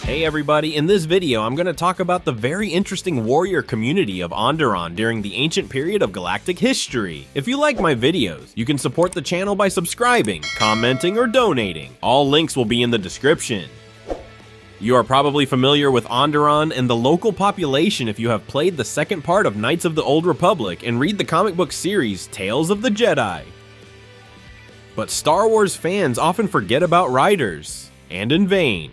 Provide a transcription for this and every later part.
Hey everybody, in this video I'm going to talk about the very interesting warrior community of Onderon during the ancient period of galactic history. If you like my videos, you can support the channel by subscribing, commenting, or donating. All links will be in the description. You are probably familiar with Onderon and the local population if you have played the second part of Knights of the Old Republic and read the comic book series Tales of the Jedi. But Star Wars fans often forget about Riders, and in vain.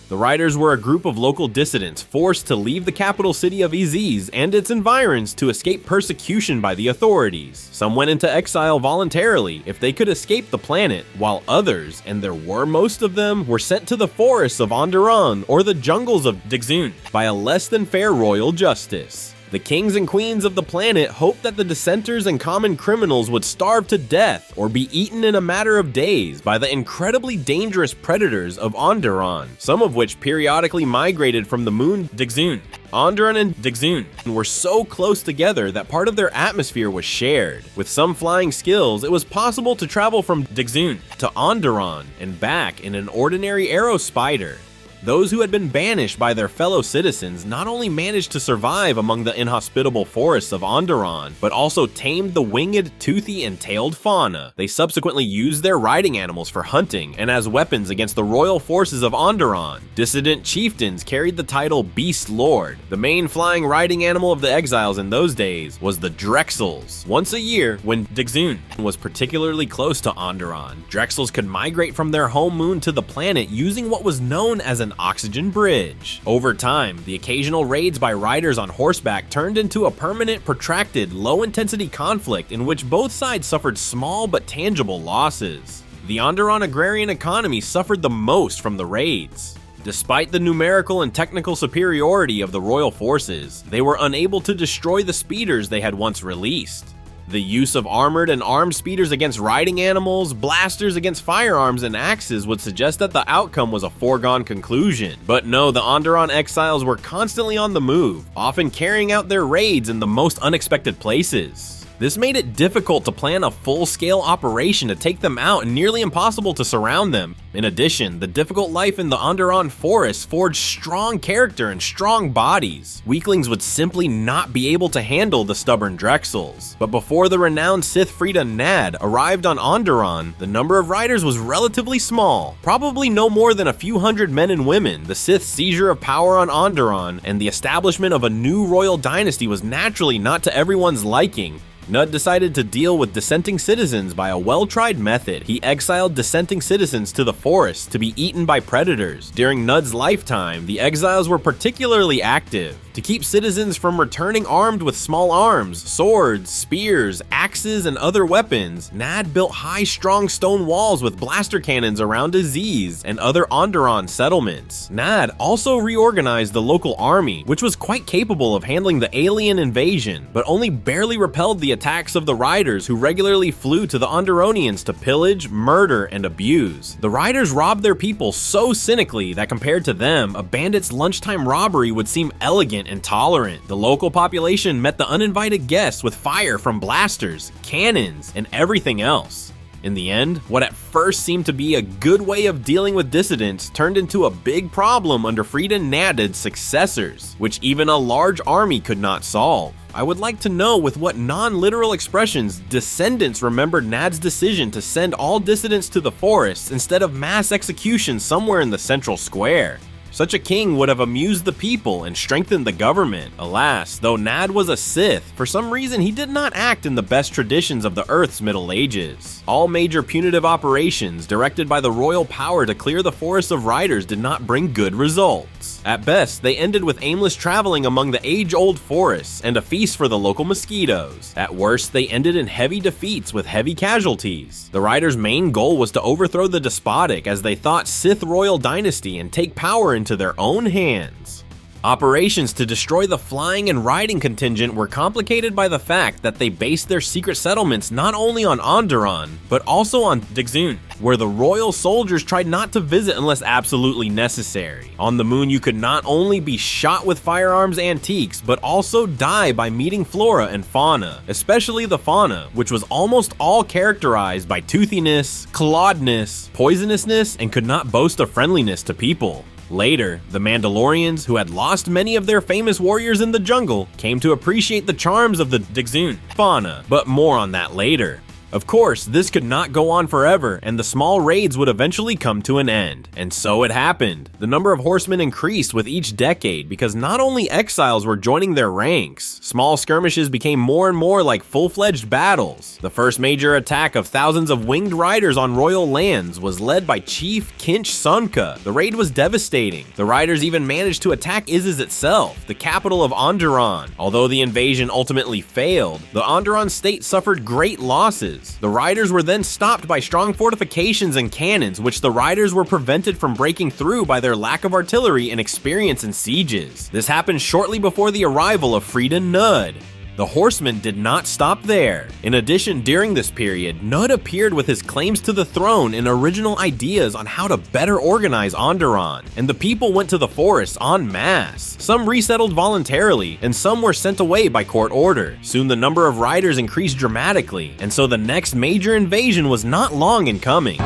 The Riders were a group of local dissidents forced to leave the capital city of Exiles and its environs to escape persecution by the authorities. Some went into exile voluntarily if they could escape the planet, while others, and there were most of them, were sent to the forests of Onderon or the jungles of Dixun by a less than fair royal justice. The kings and queens of the planet hoped that the dissenters and common criminals would starve to death or be eaten in a matter of days by the incredibly dangerous predators of Onderon, some of which periodically migrated from the moon Dixun. Onderon and Dixun were so close together that part of their atmosphere was shared. With some flying skills, it was possible to travel from Dixun to Onderon and back in an ordinary arrow spider. Those who had been banished by their fellow citizens not only managed to survive among the inhospitable forests of Onderon, but also tamed the winged, toothy, and tailed fauna. They subsequently used their riding animals for hunting and as weapons against the royal forces of Onderon. Dissident chieftains carried the title Beast Lord. The main flying riding animal of the Exiles in those days was the Exiles. Once a year, when Dixun was particularly close to Onderon, Exiles could migrate from their home moon to the planet using what was known as an oxygen bridge. Over time, the occasional raids by riders on horseback turned into a permanent, protracted, low-intensity conflict in which both sides suffered small but tangible losses. The Onderon agrarian economy suffered the most from the raids. Despite the numerical and technical superiority of the royal forces, they were unable to destroy the speeders they had once released. The use of armored and armed speeders against riding animals, blasters against firearms, and axes would suggest that the outcome was a foregone conclusion. But no, the Onderon exiles were constantly on the move, often carrying out their raids in the most unexpected places. This made it difficult to plan a full-scale operation to take them out and nearly impossible to surround them. In addition, the difficult life in the Onderon forests forged strong character and strong bodies. Weaklings would simply not be able to handle the stubborn Exiles. But before the renowned Sith Frida Nad arrived on Onderon, the number of riders was relatively small, probably no more than a few hundred men and women. The Sith's seizure of power on Onderon and the establishment of a new royal dynasty was naturally not to everyone's liking. Nud decided to deal with dissenting citizens by a well-tried method. He exiled dissenting citizens to the forests to be eaten by predators. During Nud's lifetime, the exiles were particularly active. To keep citizens from returning armed with small arms, swords, spears, axes, and other weapons, Nad built high, strong stone walls with blaster cannons around Aziz and other Onderon settlements. Nad also reorganized the local army, which was quite capable of handling the alien invasion, but only barely repelled the attacks of the riders who regularly flew to the Onderonians to pillage, murder, and abuse. The riders robbed their people so cynically that compared to them, a bandit's lunchtime robbery would seem elegant and tolerant. The local population met the uninvited guests with fire from blasters, cannons, and everything else. In the end, what at first seemed to be a good way of dealing with dissidents turned into a big problem under Frida Nad's successors, which even a large army could not solve. I would like to know with what non-literal expressions descendants remembered Nad's decision to send all dissidents to the forests instead of mass execution somewhere in the central square. Such a king would have amused the people and strengthened the government. Alas, though Nad was a Sith, for some reason he did not act in the best traditions of the Earth's Middle Ages. All major punitive operations directed by the royal power to clear the forests of riders did not bring good results. At best, they ended with aimless traveling among the age-old forests and a feast for the local mosquitoes. At worst, they ended in heavy defeats with heavy casualties. The riders' main goal was to overthrow the despotic as they thought Sith royal dynasty and take power into their own hands. Operations to destroy the flying and riding contingent were complicated by the fact that they based their secret settlements not only on Onderon, but also on Dixun, where the royal soldiers tried not to visit unless absolutely necessary. On the moon, you could not only be shot with firearms antiques, but also die by meeting flora and fauna, especially the fauna, which was almost all characterized by toothiness, clawedness, poisonousness, and could not boast of friendliness to people. Later, the Mandalorians, who had lost many of their famous warriors in the jungle, came to appreciate the charms of the Dixun fauna, but more on that later. Of course, this could not go on forever, and the small raids would eventually come to an end. And so it happened. The number of horsemen increased with each decade because not only exiles were joining their ranks, small skirmishes became more and more like full-fledged battles. The first major attack of thousands of winged riders on royal lands was led by Chief Kinch Sunka. The raid was devastating. The riders even managed to attack Exiles itself, the capital of Onderon. Although the invasion ultimately failed, the Onderon state suffered great losses. The riders were then stopped by strong fortifications and cannons, which the riders were prevented from breaking through by their lack of artillery and experience in sieges. This happened shortly before the arrival of Frida Nud. The horsemen did not stop there. In addition, during this period, Nud appeared with his claims to the throne and original ideas on how to better organize Onderon, and the people went to the forests en masse. Some resettled voluntarily, and some were sent away by court order. Soon the number of riders increased dramatically, and so the next major invasion was not long in coming.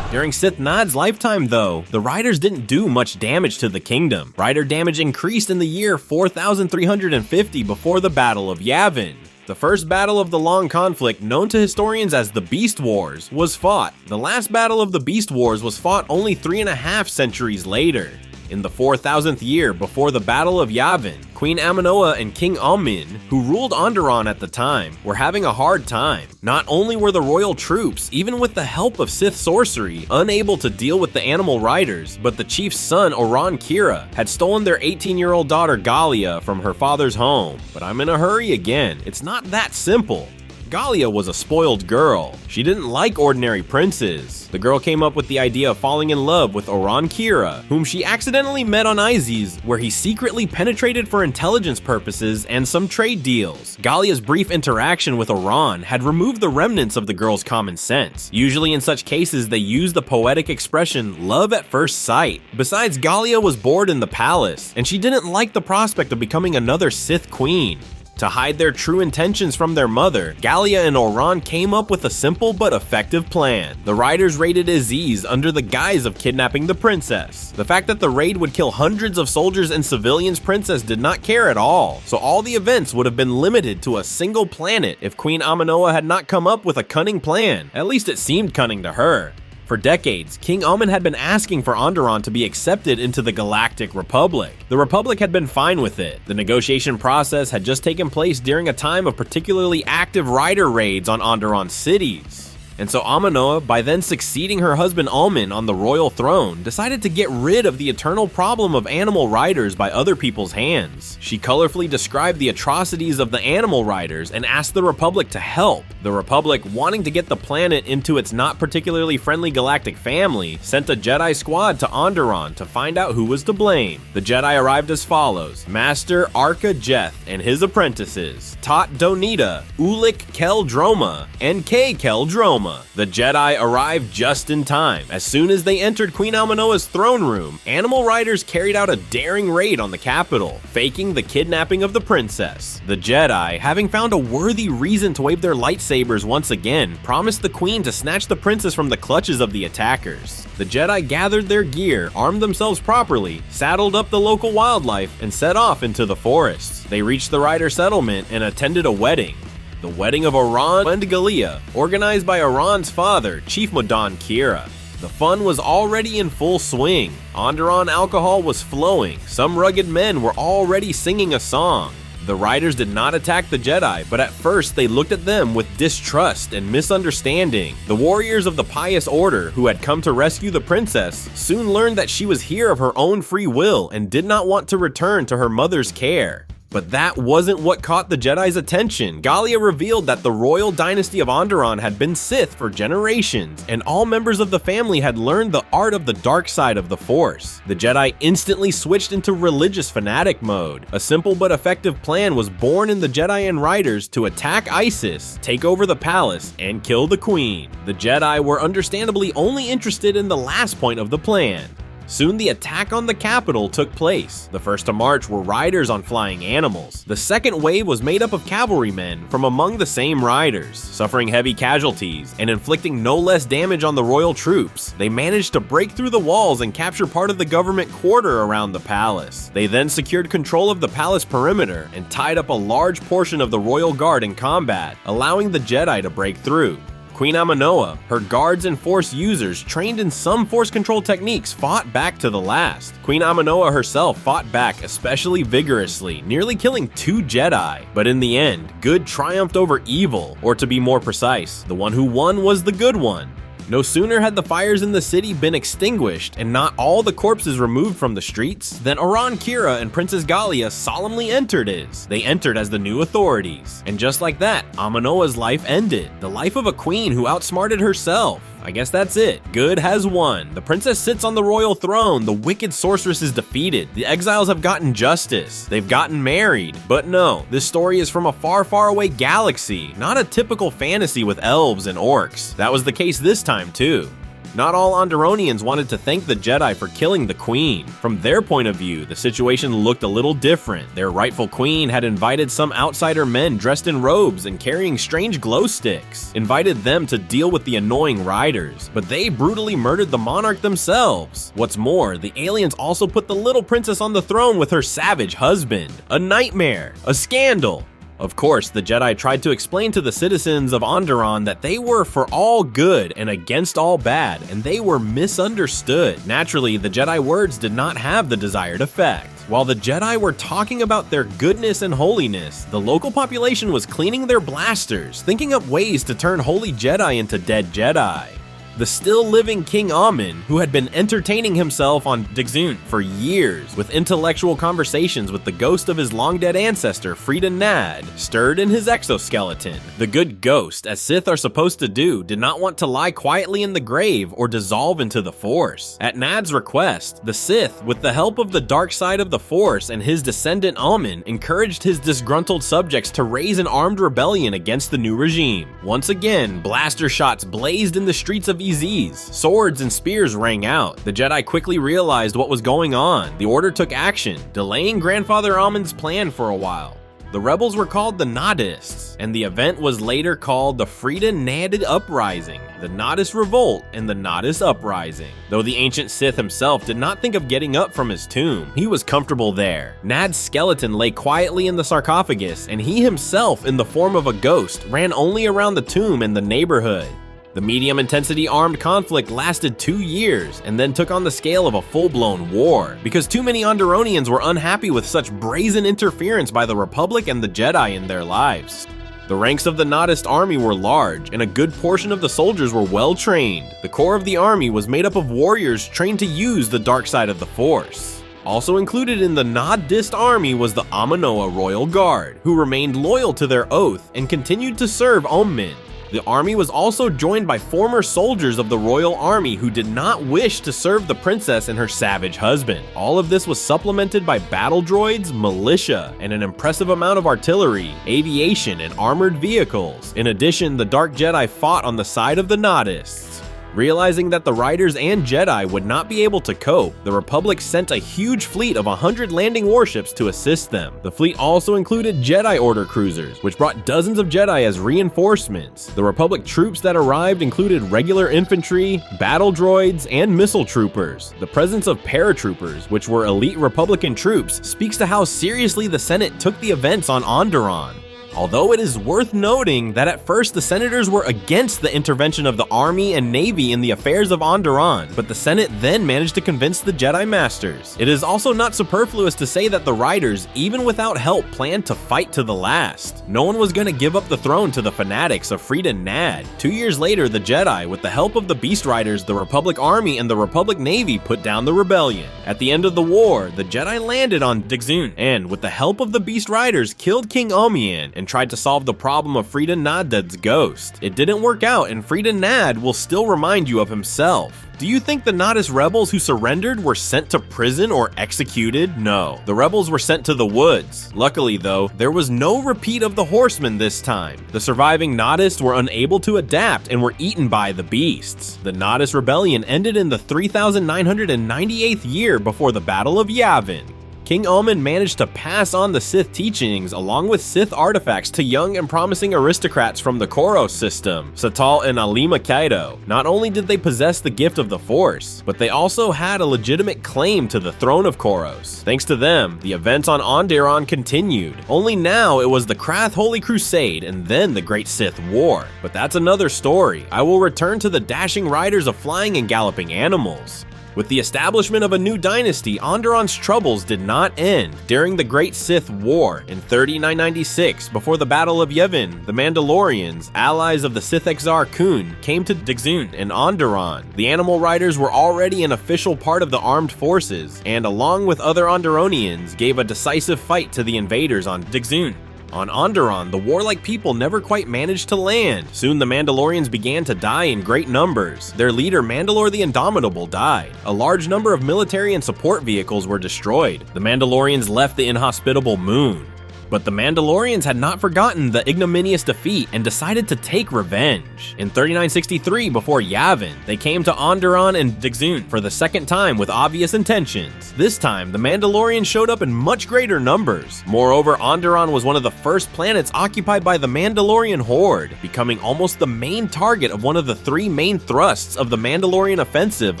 During Sith Nad's lifetime though, the riders didn't do much damage to the kingdom. Rider damage increased in the year 4350 before the Battle of Yavin. The first battle of the long conflict, known to historians as the Beast Wars, was fought. The last battle of the Beast Wars was fought only 3.5 centuries later. In the 4000th year before the Battle of Yavin, Queen Aminoa and King Amin, who ruled Onderon at the time, were having a hard time. Not only were the royal troops, even with the help of Sith sorcery, unable to deal with the animal riders, but the chief's son, Oran Kira, had stolen their 18-year-old daughter Galia from her father's home. But I'm in a hurry again. It's not that simple. Galia was a spoiled girl. She didn't like ordinary princes. The girl came up with the idea of falling in love with Oran Kira, whom she accidentally met on Exiles, where he secretly penetrated for intelligence purposes and some trade deals. Galia's brief interaction with Oran had removed the remnants of the girl's common sense. Usually in such cases, they use the poetic expression, love at first sight. Besides, Galia was bored in the palace, and she didn't like the prospect of becoming another Sith queen. To hide their true intentions from their mother, Galia and Oran came up with a simple but effective plan. The riders raided Exiles under the guise of kidnapping the princess. The fact that the raid would kill hundreds of soldiers and civilians, Princess did not care at all, so all the events would have been limited to a single planet if Queen Aminoa had not come up with a cunning plan. At least it seemed cunning to her. For decades, King Amin had been asking for Onderon to be accepted into the Galactic Republic. The Republic had been fine with it. The negotiation process had just taken place during a time of particularly active rider raids on Onderon cities. And so Aminoa, by then succeeding her husband Amin on the royal throne, decided to get rid of the eternal problem of animal riders by other people's hands. She colorfully described the atrocities of the animal riders and asked the Republic to help. The Republic, wanting to get the planet into its not particularly friendly galactic family, sent a Jedi squad to Onderon to find out who was to blame. The Jedi arrived as follows: Master Arca Jeth and his apprentices, Tot Donita, Ulik Kel Droma, and K Kel Droma. The Jedi arrived just in time. As soon as they entered Queen Aminoa's throne room, animal riders carried out a daring raid on the capital, faking the kidnapping of the princess. The Jedi, having found a worthy reason to wave their lightsabers once again, promised the queen to snatch the princess from the clutches of the attackers. The Jedi gathered their gear, armed themselves properly, saddled up the local wildlife, and set off into the forests. They reached the rider settlement and attended a wedding. The wedding of Oran and Galia, organized by Oran's father, Chief Modan Kira. The fun was already in full swing. Onderon alcohol was flowing. Some rugged men were already singing a song. The riders did not attack the Jedi, but at first they looked at them with distrust and misunderstanding. The warriors of the Pious Order, who had come to rescue the princess, soon learned that she was here of her own free will and did not want to return to her mother's care. But that wasn't what caught the Jedi's attention. Galia revealed that the royal dynasty of Onderon had been Sith for generations, and all members of the family had learned the art of the dark side of the Force. The Jedi instantly switched into religious fanatic mode. A simple but effective plan was born in the Jedi and Riders to attack Isis, take over the palace, and kill the queen. The Jedi were understandably only interested in the last point of the plan. Soon the attack on the capital took place. The first to march were riders on flying animals. The second wave was made up of cavalrymen from among the same riders, suffering heavy casualties and inflicting no less damage on the royal troops. They managed to break through the walls and capture part of the government quarter around the palace. They then secured control of the palace perimeter and tied up a large portion of the royal guard in combat, allowing the Jedi to break through. Queen Aminoa, her guards and Force users trained in some Force control techniques fought back to the last. Queen Aminoa herself fought back especially vigorously, nearly killing 2 Jedi. But in the end, good triumphed over evil, or to be more precise, the one who won was the good one. No sooner had the fires in the city been extinguished and not all the corpses removed from the streets than Oran Kira and Princess Galia solemnly entered They entered as the new authorities. And just like that, Aminoa's life ended. The life of a queen who outsmarted herself. I guess that's it. Good has won. The princess sits on the royal throne. The wicked sorceress is defeated. The exiles have gotten justice. They've gotten married. But no, this story is from a far, far away galaxy, not a typical fantasy with elves and orcs. That was the case this time too. Not all Onderonians wanted to thank the Jedi for killing the queen. From their point of view, the situation looked a little different. Their rightful queen had invited some outsider men dressed in robes and carrying strange glow sticks, invited them to deal with the annoying riders, but they brutally murdered the monarch themselves. What's more, the aliens also put the little princess on the throne with her savage husband. A nightmare, a scandal. Of course, the Jedi tried to explain to the citizens of Onderon that they were for all good and against all bad, and they were misunderstood. Naturally, the Jedi words did not have the desired effect. While the Jedi were talking about their goodness and holiness, the local population was cleaning their blasters, thinking up ways to turn holy Jedi into dead Jedi. The still-living King Amin, who had been entertaining himself on Dixunt for years with intellectual conversations with the ghost of his long-dead ancestor, Frida Nad, stirred in his exoskeleton. The good ghost, as Sith are supposed to do, did not want to lie quietly in the grave or dissolve into the Force. At Nad's request, the Sith, with the help of the dark side of the Force and his descendant Amin, encouraged his disgruntled subjects to raise an armed rebellion against the new regime. Once again, blaster shots blazed in the streets of Exiles. Swords and spears rang out. The Jedi quickly realized what was going on. The Order took action, delaying Grandfather Amin's plan for a while. The rebels were called the Nadists, and the event was later called the Frida Nad Uprising, the Nodist Revolt, and the Nodist Uprising. Though the ancient Sith himself did not think of getting up from his tomb, he was comfortable there. Nad's skeleton lay quietly in the sarcophagus, and he himself, in the form of a ghost, ran only around the tomb and the neighborhood. The medium-intensity armed conflict lasted 2 years and then took on the scale of a full-blown war, because too many Onderonians were unhappy with such brazen interference by the Republic and the Jedi in their lives. The ranks of the Nodist army were large, and a good portion of the soldiers were well-trained. The core of the army was made up of warriors trained to use the dark side of the Force. Also included in the Nodist army was the Aminoa Royal Guard, who remained loyal to their oath and continued to serve Omin. The army was also joined by former soldiers of the royal army who did not wish to serve the princess and her savage husband. All of this was supplemented by battle droids, militia, and an impressive amount of artillery, aviation, and armored vehicles. In addition, the Dark Jedi fought on the side of the Nodists. Realizing that the Riders and Jedi would not be able to cope, the Republic sent a huge fleet of 100 landing warships to assist them. The fleet also included Jedi Order cruisers, which brought dozens of Jedi as reinforcements. The Republic troops that arrived included regular infantry, battle droids, and missile troopers. The presence of paratroopers, which were elite Republican troops, speaks to how seriously the Senate took the events on Onderon. Although it is worth noting that at first the senators were against the intervention of the army and navy in the affairs of Onderon, but the Senate then managed to convince the Jedi Masters. It is also not superfluous to say that the Riders, even without help, planned to fight to the last. No one was going to give up the throne to the fanatics of Frida Nad. 2 years later, the Jedi, with the help of the Beast Riders, the Republic Army, and the Republic Navy, put down the rebellion. At the end of the war, the Jedi landed on Dixunt, and with the help of the Beast Riders, killed King Omian and and tried to solve the problem of Frida Nadded's ghost. It didn't work out, and Frida Nadd will still remind you of himself. Do you think the Nodus rebels who surrendered were sent to prison or executed? No. The rebels were sent to the woods. Luckily though, there was no repeat of the horsemen this time. The surviving Nodists were unable to adapt and were eaten by the beasts. The Nodus rebellion ended in the 3998th year before the Battle of Yavin. King Omen managed to pass on the Sith teachings along with Sith artifacts to young and promising aristocrats from the Koros system, Satal and Alima Kaido. Not only did they possess the gift of the Force, but they also had a legitimate claim to the throne of Koros. Thanks to them, the events on Onderon continued. Only now it was the Krath Holy Crusade and then the Great Sith War. But that's another story. I will return to the dashing riders of flying and galloping animals. With the establishment of a new dynasty, Onderon's troubles did not end. During the Great Sith War in 3996, before the Battle of Yavin, the Mandalorians, allies of the Sith Exar Kun, came to Dixun and Onderon. The Animal Riders were already an official part of the armed forces, and along with other Onderonians, gave a decisive fight to the invaders on Dixun. On Onderon, the warlike people never quite managed to land. Soon the Mandalorians began to die in great numbers. Their leader, Mandalore the Indomitable, died. A large number of military and support vehicles were destroyed. The Mandalorians left the inhospitable moon. But the Mandalorians had not forgotten the ignominious defeat and decided to take revenge. In 3963, before Yavin, they came to Onderon and Dixun for the second time with obvious intentions. This time, the Mandalorians showed up in much greater numbers. Moreover, Onderon was one of the first planets occupied by the Mandalorian Horde, becoming almost the main target of one of the three main thrusts of the Mandalorian offensive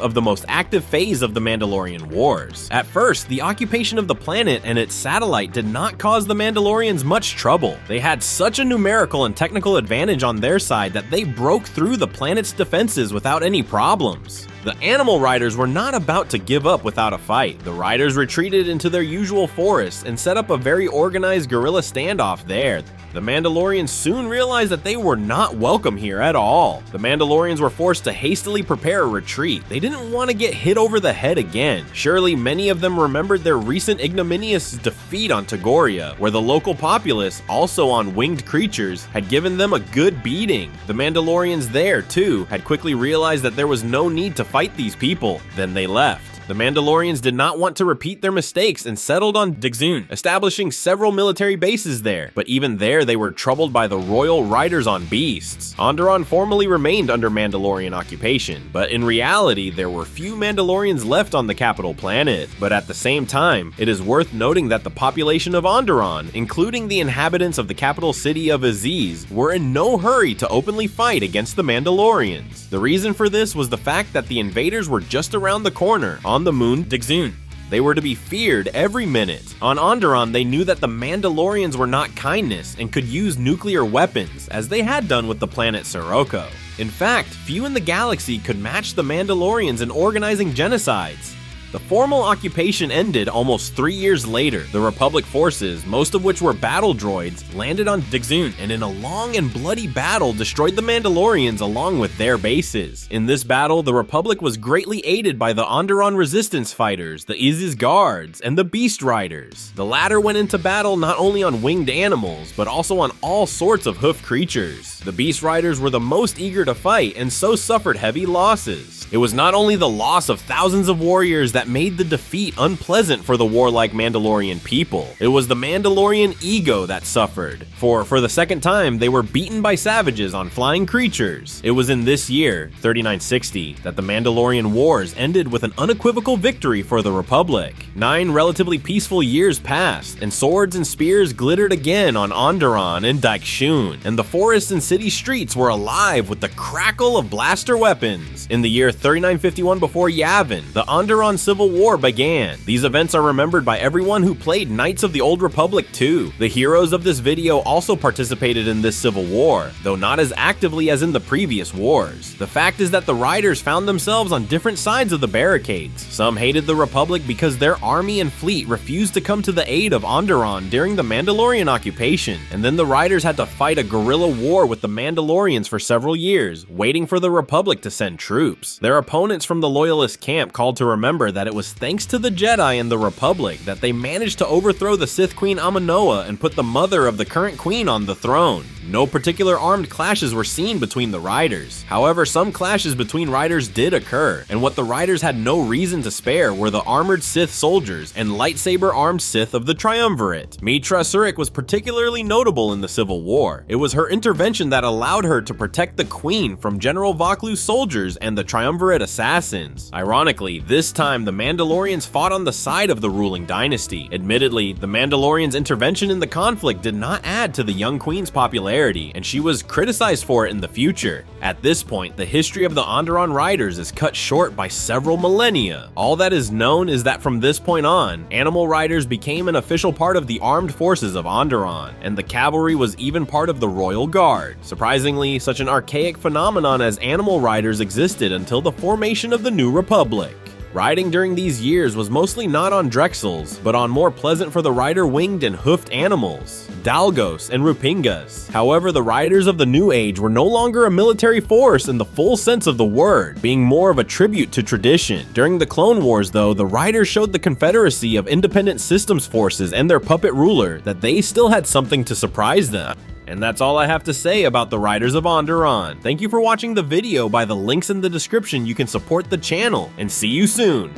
of the most active phase of the Mandalorian Wars. At first, the occupation of the planet and its satellite did not cause the Mandalorians much trouble. They had such a numerical and technical advantage on their side that they broke through the planet's defenses without any problems. The Animal Riders were not about to give up without a fight. The Riders retreated into their usual forests and set up a very organized guerrilla standoff there. The Mandalorians soon realized that they were not welcome here at all. The Mandalorians were forced to hastily prepare a retreat. They didn't want to get hit over the head again. Surely many of them remembered their recent ignominious defeat on Tagoria, where the local populace, also on winged creatures, had given them a good beating. The Mandalorians there, too, had quickly realized that there was no need to fight these people. Then they left. The Mandalorians did not want to repeat their mistakes and settled on Dixun, establishing several military bases there. But even there, they were troubled by the royal riders on beasts. Onderon formally remained under Mandalorian occupation, but in reality, there were few Mandalorians left on the capital planet. But at the same time, it is worth noting that the population of Onderon, including the inhabitants of the capital city of Exiles, were in no hurry to openly fight against the Mandalorians. The reason for this was the fact that the invaders were just around the corner, on the moon Dixun. They were to be feared every minute. On Onderon, they knew that the Mandalorians were not kindness and could use nuclear weapons, as they had done with the planet Sirocco. In fact, few in the galaxy could match the Mandalorians in organizing genocides. The formal occupation ended almost 3 years later. The Republic forces, most of which were battle droids, landed on Dixun and in a long and bloody battle destroyed the Mandalorians along with their bases. In this battle, the Republic was greatly aided by the Onderon resistance fighters, the Isis Guards, and the Beast Riders. The latter went into battle not only on winged animals, but also on all sorts of hoof creatures. The Beast Riders were the most eager to fight and so suffered heavy losses. It was not only the loss of thousands of warriors that made the defeat unpleasant for the warlike Mandalorian people. It was the Mandalorian ego that suffered. For the second time, they were beaten by savages on flying creatures. It was in this year, 3960, that the Mandalorian Wars ended with an unequivocal victory for the Republic. 9 relatively peaceful years passed, and swords and spears glittered again on Onderon and Daichun, and the forests and city streets were alive with the crackle of blaster weapons. In the year 3951 before Yavin, the Onderon Civil War began. These events are remembered by everyone who played Knights of the Old Republic 2. The heroes of this video also participated in this civil war, though not as actively as in the previous wars. The fact is that the riders found themselves on different sides of the barricades. Some hated the Republic because their army and fleet refused to come to the aid of Onderon during the Mandalorian occupation, and then the riders had to fight a guerrilla war with the Mandalorians for several years, waiting for the Republic to send troops. Their opponents from the Loyalist camp called to remember that it was thanks to the Jedi and the Republic that they managed to overthrow the Sith Queen Aminoa and put the mother of the current queen on the throne. No particular armed clashes were seen between the riders. However, some clashes between riders did occur, and what the riders had no reason to spare were the armored Sith soldiers and lightsaber-armed Sith of the Triumvirate. Mitra Surik was particularly notable in the Civil War. It was her intervention that allowed her to protect the Queen from General Vaklu's soldiers and the Triumvirate assassins. Ironically, this time the Mandalorians fought on the side of the ruling dynasty. Admittedly, the Mandalorians' intervention in the conflict did not add to the young Queen's popularity, and she was criticized for it in the future. At this point, the history of the Onderon riders is cut short by several millennia. All that is known is that from this point on, animal riders became an official part of the armed forces of Onderon, and the cavalry was even part of the Royal Guard. Surprisingly, such an archaic phenomenon as animal riders existed until the formation of the New Republic. Riding during these years was mostly not on Drexels, but on more pleasant for the rider winged and hoofed animals, Dalgos and Rupingas. However, the riders of the New Age were no longer a military force in the full sense of the word, being more of a tribute to tradition. During the Clone Wars, though, the riders showed the Confederacy of Independent Systems forces and their puppet ruler that they still had something to surprise them. And that's all I have to say about the Riders of Onderon. Thank you for watching the video. By the links in the description, you can support the channel, and see you soon!